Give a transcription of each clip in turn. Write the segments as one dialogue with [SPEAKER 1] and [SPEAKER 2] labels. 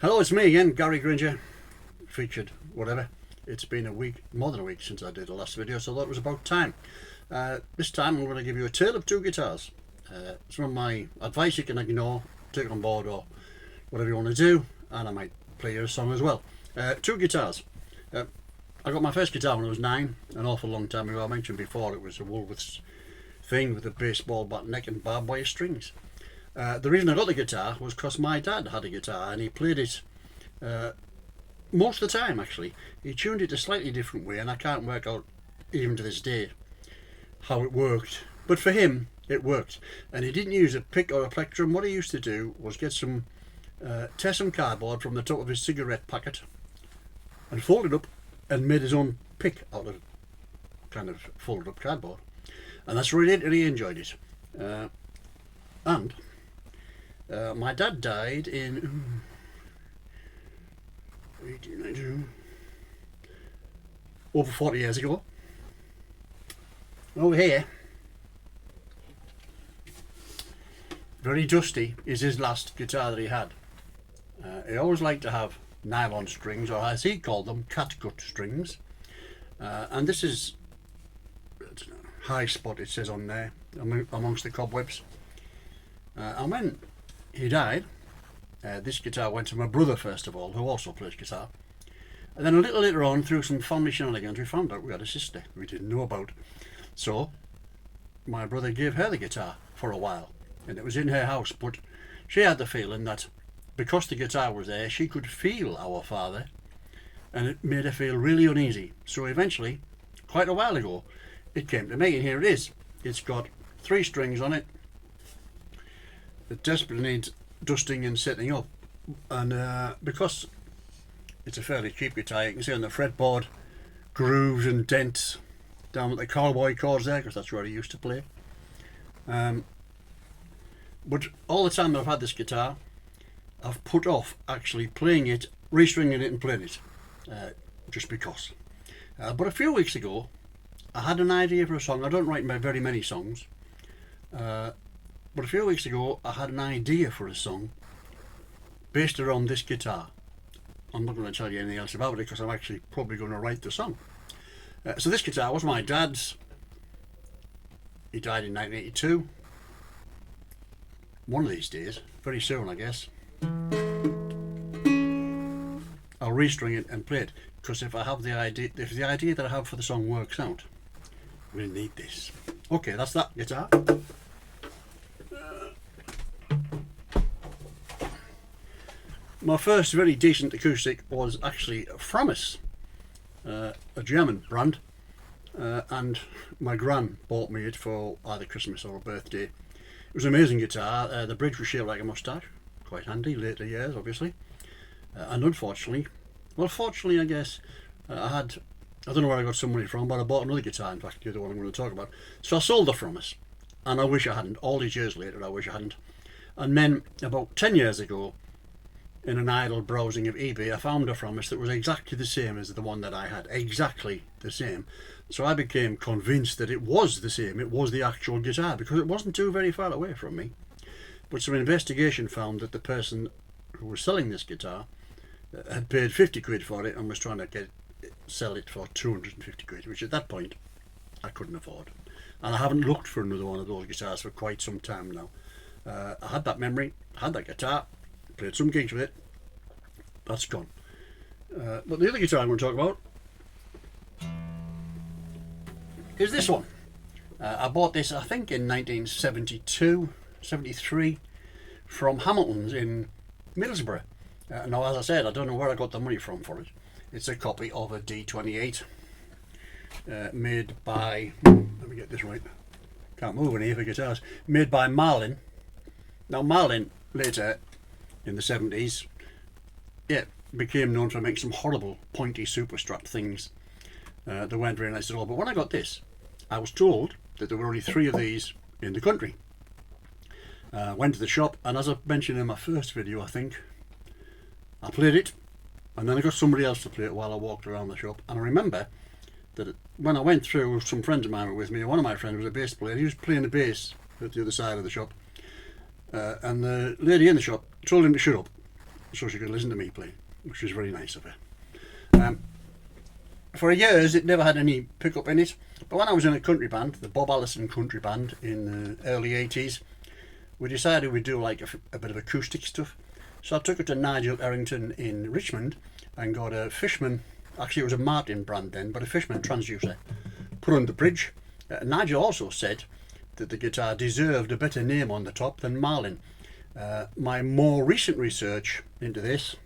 [SPEAKER 1] Hello, it's me again, Gary Granger, featured whatever. It's been a week, more than a week since I did the last video, so I thought it was about time. This time I'm going to give you a tale of two guitars. Some of my advice you can ignore, take on board or whatever you want to do, and I might play you a song as well. Two guitars. I got my first guitar when I was 9, an awful long time ago. I mentioned before it was a Woolworths thing with a baseball bat neck and barbed wire strings. The reason I got the guitar was because my dad had a guitar and he played it most of the time actually. He tuned it a slightly different way and I can't work out even to this day how it worked. But for him it worked, and he didn't use a pick or a plectrum. What he used to do was get some tear some cardboard from the top of his cigarette packet and fold it up and made his own pick out of kind of folded up cardboard, and that's really it. He enjoyed it. And my dad died in 1892, over 40 years ago. Over here, very dusty, is his last guitar that he had. He always liked to have nylon strings, or as he called them, catgut strings. And this is high spot, it says on there, amongst the cobwebs. And when he died, this guitar went to my brother first of all, who also plays guitar. And then a little later on, through some family shenanigans, we found out we had a sister we didn't know about. So my brother gave her the guitar for a while, and it was in her house, but she had the feeling that because the guitar was there, she could feel our father, and it made her feel really uneasy. So eventually, quite a while ago, it came to me, and here it is. It's got 3 strings on it. It desperately needs dusting and setting up, and because it's a fairly cheap guitar, you can see on the fretboard grooves and dents down at the cowboy chords there, because that's where I used to play. But all the time I've had this guitar, I've put off actually playing it, restringing it and playing it, just because. But a few weeks ago I had an idea for a song. I don't write very many songs, but a few weeks ago I had an idea for a song based around this guitar. I'm not going to tell you anything else about it because I'm actually probably going to write the song. So this guitar was my dad's. He died in 1982. One of these days, very soon I guess, I'll restring it and play it, because if the idea that I have for the song works out, we'll need this. Okay, that's that guitar. My first very decent acoustic was actually Framus, a German brand, and my gran bought me it for either Christmas or a birthday. It was an amazing guitar. The bridge was shaped like a moustache, quite handy later years obviously, and unfortunately, well fortunately I guess, I don't know where I got some money from, but I bought another guitar, in fact the other one I'm going to talk about. So I sold the Framus, and I wish I hadn't. All these years later I wish I hadn't. And then about 10 years ago, in an idle browsing of eBay, I found a Framus that was exactly the same as the one that I had, exactly the same. So I became convinced that it was the same, it was the actual guitar, because it wasn't too very far away from me. But some investigation found that the person who was selling this guitar had paid 50 quid for it and was trying to sell it for 250 quid, which at that point I couldn't afford. And I haven't looked for another one of those guitars for quite some time now. I had that memory, I had that guitar, played some gigs with it, that's gone. But the other guitar I'm going to talk about is this one. I bought this I think in 1972, 73 from Hamilton's in Middlesbrough. Now as I said, I don't know where I got the money from for it. It's a copy of a D28 made by, let me get this right, can't move any for guitars, made by Marlin. Now Marlin later in the 70s, yeah, became known for making some horrible pointy Superstrat things that weren't very nice at all. But when I got this, I was told that there were only 3 of these in the country. Went to the shop, and as I mentioned in my first video I think, I played it, and then I got somebody else to play it while I walked around the shop. And I remember that when I went through, some friends of mine were with me, and one of my friends was a bass player. He was playing the bass at the other side of the shop, and the lady in the shop told him to shut up. so she could listen to me play, which was very nice of her. For years it never had any pickup in it, but when I was in a country band, the Bob Allison Country Band in the early 80s, we decided we'd do like a bit of acoustic stuff. So I took it to Nigel Errington in Richmond and got a Fishman, actually it was a Martin brand then, but a Fishman transducer, put on the bridge. Nigel also said that the guitar deserved a better name on the top than Marlin. My more recent research into this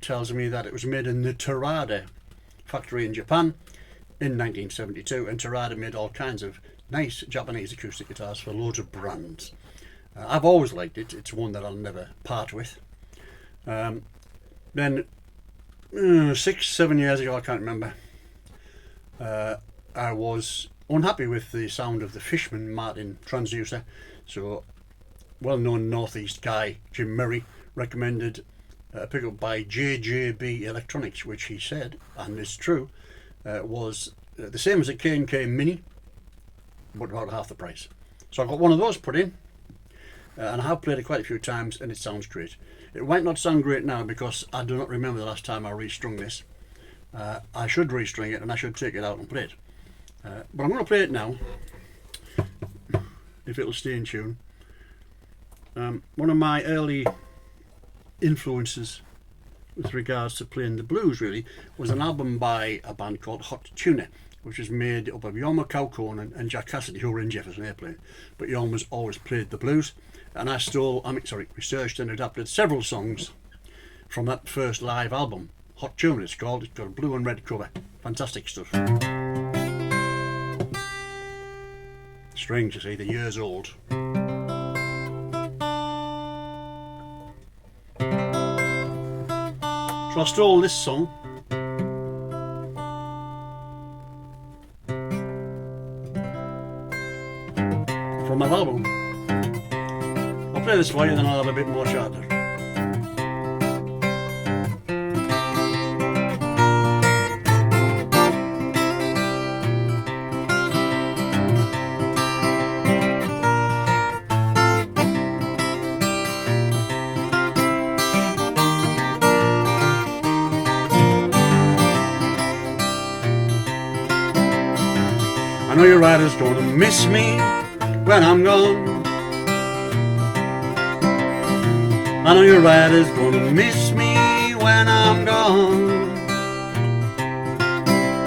[SPEAKER 1] tells me that it was made in the Terada factory in Japan in 1972, and Terada made all kinds of nice Japanese acoustic guitars for loads of brands. I've always liked it. It's one that I'll never part with. Then 6-7 years ago, I can't remember, I was unhappy with the sound of the Fishman Martin transducer, so well-known northeast guy Jim Murray recommended a pickup by JJB Electronics, which he said, and it's true, was the same as a K&K Mini, but about half the price. So I got one of those put in, and I have played it quite a few times, and it sounds great. It might not sound great now because I do not remember the last time I restrung this. I should restring it, and I should take it out and play it. But I'm going to play it now, if it'll stay in tune. One of my early influences with regards to playing the blues really was an album by a band called Hot Tuna, which is made up of Jorma Kaukonen and Jack Cassidy, who were in Jefferson Airplane, but Jorma's always played the blues, and I researched and adapted several songs from that first live album. Hot Tuna it's called. It's got a blue and red cover. Fantastic stuff. Strange to see, the years old. So I stole this song from my album. I'll play this for you, then I'll have a bit more chatter. I know your rider's gonna miss me when I'm gone. I know your rider's gonna miss me when I'm gone.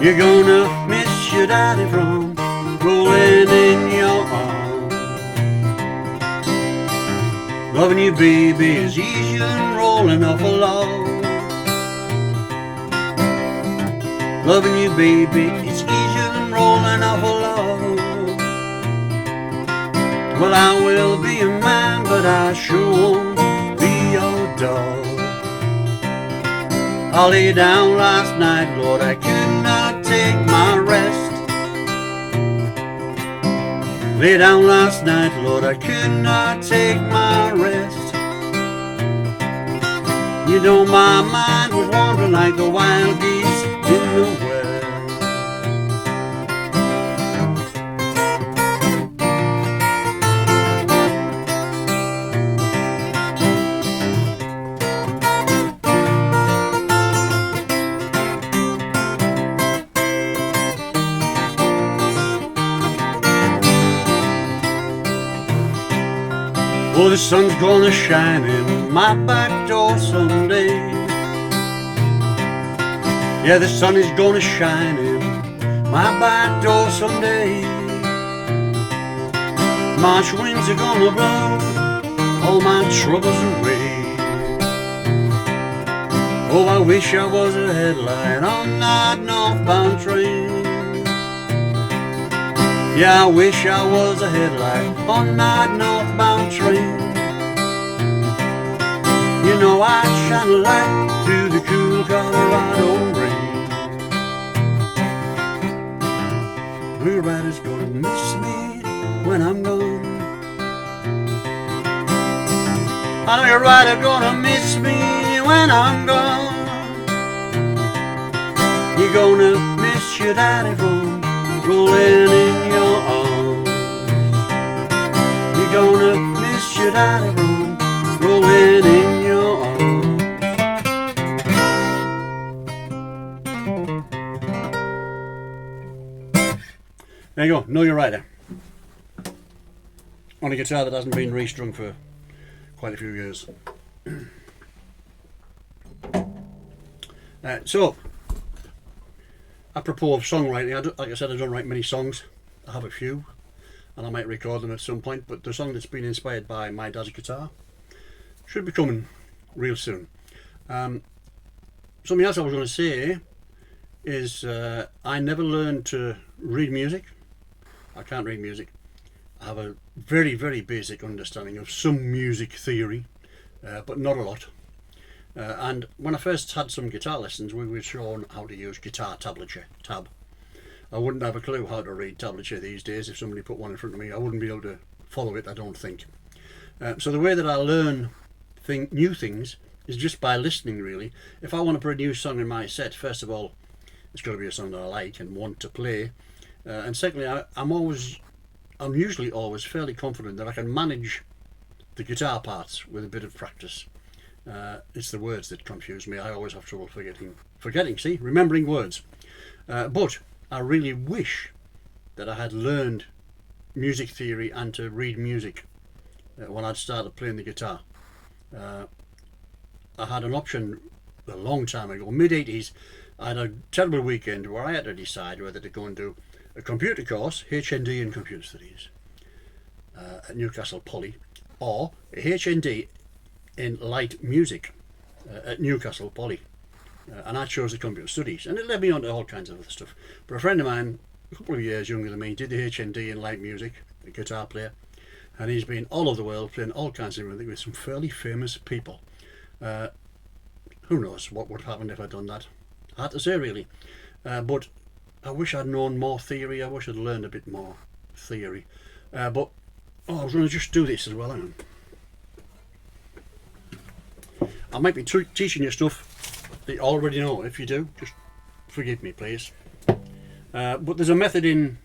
[SPEAKER 1] You're gonna miss your daddy from rolling in your arms. Loving you, baby, is easy and rolling off a log. Loving you, baby, it's easier than rolling off a log. Well, I will be a man, but I sure won't be your dog. I lay down last night, Lord, I could not take my rest. Lay down last night, Lord, I could not take my rest. You know my mind was wandering like the wild geese in the west. Oh, the sun's gonna shine in my back door someday. Yeah, the sun is gonna shine in my back door someday. March winds are gonna blow all my troubles away. Oh, I wish I was a headlight on that northbound train. Yeah, I wish I was a headlight on that northbound train. You know I'd shine a light through the cool Colorado rain. Your rider's gonna miss me when I'm gone. I know your rider's gonna miss me when I'm gone. You're gonna miss your daddy from rolling in your arms. You're gonna miss your daddy from rolling in your arms. There you go, Know Your Rider. On a guitar that hasn't been restrung for quite a few years. So, apropos of songwriting, like I said, I don't write many songs. I have a few, and I might record them at some point, but the song that's been inspired by my dad's guitar should be coming real soon. Something else I was going to say is I never learned to read music. I can't read music. I have a very, very basic understanding of some music theory, but not a lot. And when I first had some guitar lessons, we were shown how to use guitar tablature, tab. I wouldn't have a clue how to read tablature these days. If somebody put one in front of me, I wouldn't be able to follow it, I don't think. So the way that I learn new things is just by listening, really. If I want to put a new song in my set, first of all, it's got to be a song that I like and want to play. And secondly, I'm usually always fairly confident that I can manage the guitar parts with a bit of practice. It's the words that confuse me. I always have trouble remembering words. But I really wish that I had learned music theory and to read music when I'd started playing the guitar. I had an option a long time ago, mid-80s. I had a terrible weekend where I had to decide whether to go and do a computer course, HND in Computer Studies, at Newcastle Poly, or a HND in Light Music at Newcastle Poly. And I chose the Computer Studies, and it led me on to all kinds of other stuff. But a friend of mine, a couple of years younger than me, did the HND in Light Music, a guitar player, and he's been all over the world playing all kinds of music with some fairly famous people. Who knows what would have happened if I'd done that? Hard to say, really. But I wish I'd known more theory. I wish I'd learned a bit more theory. I was going to just do this as well. Hang on. I might be teaching you stuff that you already know. If you do, just forgive me, please. But there's a method in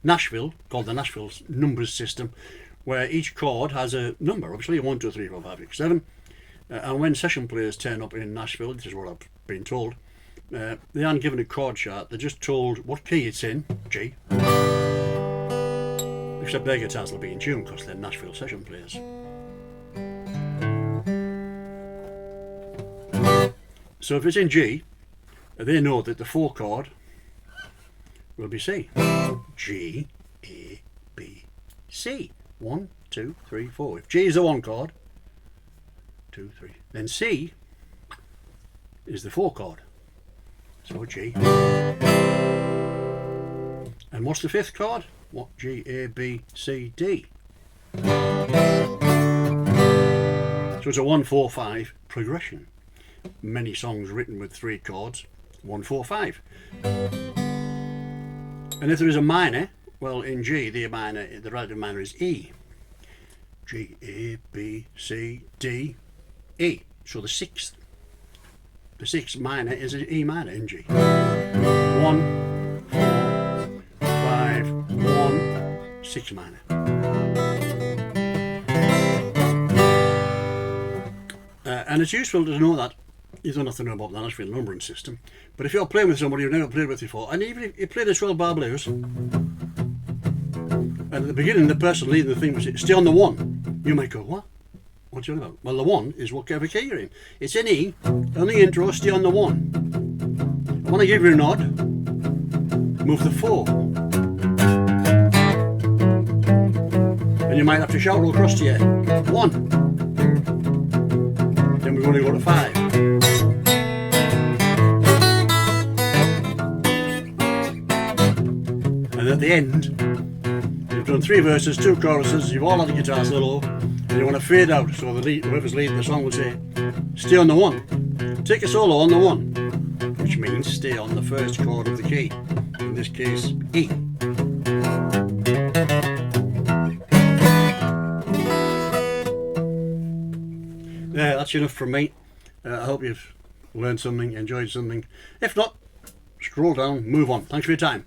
[SPEAKER 1] Nashville called the Nashville numbers system, where each chord has a number, obviously 1, 2, 3, 4, 5, 6, 7. And when session players turn up in Nashville, this is what I've been told, they aren't given a chord chart, they're just told what key it's in, G. Except their guitars will be in tune because they're Nashville session players. So if it's in G, they know that the 4 chord will be C. G, A, B, C. 1, 2, 3, 4. If G is the 1 chord, 2, 3. Then C is the 4 chord. So G. And what's the 5th chord? What? G, A, B, C, D. So it's a 1, 4, 5 progression. Many songs written with 3 chords, 1, 4, 5. And if there is a minor, well, in G, the relative minor is E. G, A, B, C, D, E. So the 6th minor is an E minor in G. 1, 4, 5, 1, 6 minor. And it's useful to know that. You don't have to know about the Nashville numbering system, but if you're playing with somebody you've never played with before, and even if you play the 12 bar blues, and at the beginning the person leading the thing was stay on the 1, you might go, what? What are you on about? Well, the 1 is whatever key you're in. It's in E, on the intro, stay on the 1. And when I give you a nod, move the 4. And you might have to shout all across to you, 1. Then we're going to go to 5. And at the end, you've done 3 verses, 2 choruses, you've all had a guitar solo, and you want to fade out, so whoever's leading the song will say, stay on the 1. Take a solo on the 1, which means stay on the 1st chord of the key, in this case, E. Yeah, that's enough from me. I hope you've learned something, enjoyed something. If not, scroll down, move on. Thanks for your time.